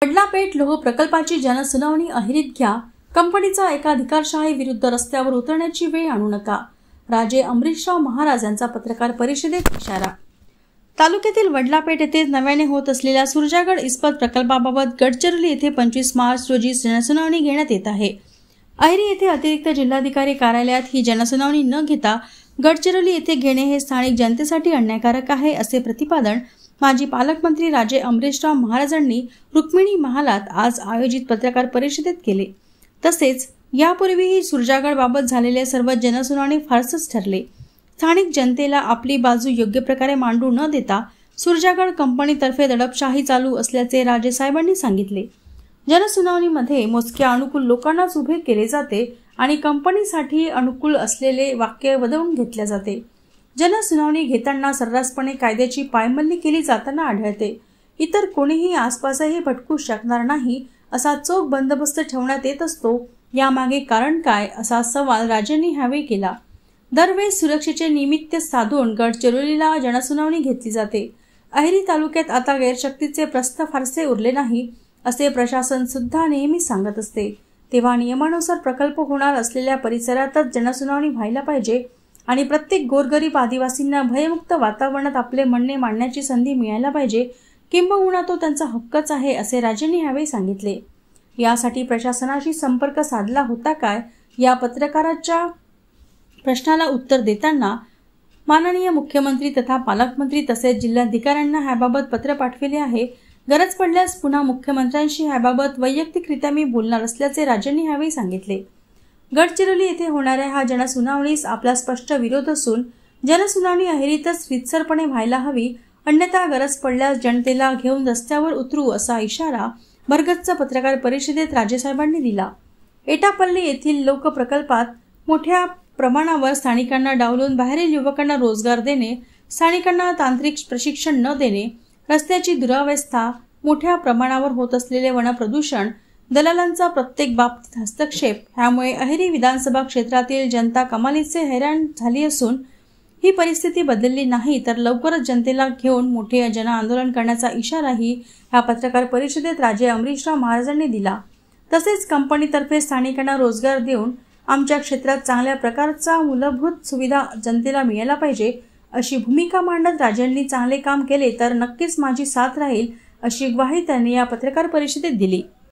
वडलापेठ लोह प्रकल्पाची जनसुनावणी अहिरीत घ्या. कंपनीचा एका अधिकारशाही विरुद्ध रस्त्यावर उतरण्याची वेळ आणू नका. राजे अमरीशराव महाराज यांचा पत्रकार परिषदेत इशारा. तालुक्यातील वडलापेठ येथे नव्याने होत असलेल्या सुरजागड इस्पात प्रकल्पाबाबत गडचिरोली येथे 25 मार्च रोजी जनसुनावणी घेण्यात येत आहे. अहिरी येथे अतिरिक्त जिल्हाधिकारी कार्यालयात ही जनसुनावणी न घेता गडचिरोली येथे घेणे हे स्थानिक जनतेसाठी अन्यायकारक आहे, असे प्रतिपादन माजी पालकमंत्री राजे अमरीशराव महाराजांनी रुक्मिणी महालात आज आयोजित पत्रकार परिषदेत केले. तसेच यापूर्वीही सुरजागड बाबत झालेले सर्व जनसुनावणी फारसच ठरले. स्थानिक जनतेला आपली बाजू योग्य प्रकारे मांडू न देता सुरजागड कंपनीतर्फे दडपशाही चालू असल्याचे राजे साहेबांनी सांगितले. जनसुनावणीमध्ये मोजक्या अनुकूल लोकांनाच उभे केले जाते आणि कंपनीसाठी अनुकूल असलेले वाक्य वदवून घेतले जाते. जनसुनावणी घेताना सर्रासपणे कायद्याची पायमल्ली केली जाताना आढळते. इतर कोणीही आसपासही भटकू शकणार नाही असा चोख बंदोबस्त ठेवण्यात येत असतो. यामागे कारण काय, असा सवाल राजेंनी ह्यावेळी केला. दरवेळेस सुरक्षेचे निमित्त साधून गडचिरोलीला जनसुनावणी घेतली जाते. अहिरी तालुक्यात आता गैरशक्तीचे प्रश्न फारसे उरले नाही असे प्रशासन सुद्धा नेहमी सांगत असते. तेव्हा नियमानुसार प्रकल्प होणार असलेल्या परिसरातच जनसुनावणी व्हायला पाहिजे आणि प्रत्येक गोरगरीब आदिवासींना भयमुक्त वातावरणात आपले म्हणणे मांडण्याची संधी मिळायला पाहिजे. किंबहुना तो त्यांचा हक्कच आहे, असे राजेंनी यावेळी सांगितले. यासाठी प्रशासनाशी संपर्क साधला होता काय, या पत्रकाराच्या प्रश्नाला उत्तर देताना माननीय मुख्यमंत्री तथा पालकमंत्री तसेच जिल्हाधिकाऱ्यांना ह्याबाबत पत्र पाठविले आहे. गरज पडल्यास पुन्हा मुख्यमंत्र्यांशी ह्याबाबत वैयक्तिकरित्या मी बोलणार असल्याचे राजेंनी यावेळी सांगितले. गडचिरोली येथे होणाऱ्या ह्या जनसुनावणीस आपला स्पष्ट विरोध असून जनसुनावणी अहिरीतच रीतसरपणे व्हायला हवी, अन्यथा गरज पडल्यास जनतेला घेऊन रस्त्यावर उतरू, असा इशारा भरगच्च पत्रकार परिषदेत राजेसाहेबांनी दिला. एटापल्ली येथील लोक प्रकल्पात मोठ्या प्रमाणावर स्थानिकांना डावलून बाहेरील युवकांना रोजगार देणे, स्थानिकांना तांत्रिक प्रशिक्षण न देणे, रस्त्याची दुरावस्था, मोठ्या प्रमाणावर होत असलेले वनप्रदूषण, दलालांचा प्रत्येक बाबतीत हस्तक्षेप, ह्यामुळे अहिरी विधानसभा क्षेत्रातील जनता कमालीचे हैराण झाली असून ही परिस्थिती बदलली नाही तर लवकरच जनतेला घेऊन मोठे जन आंदोलन करण्याचा इशाराही ह्या पत्रकार परिषदेत राजे अमरीशराव महाराजांनी दिला. तसेच कंपनीतर्फे स्थानिकांना रोजगार देऊन आमच्या क्षेत्रात चांगल्या प्रकारचा मूलभूत सुविधा जनतेला मिळायला पाहिजे, अशी भूमिका मांडत राजांनी चांगले काम केले तर नक्कीच माझी साथ राहील, अशी ग्वाही त्यांनी या पत्रकार परिषदेत दिली.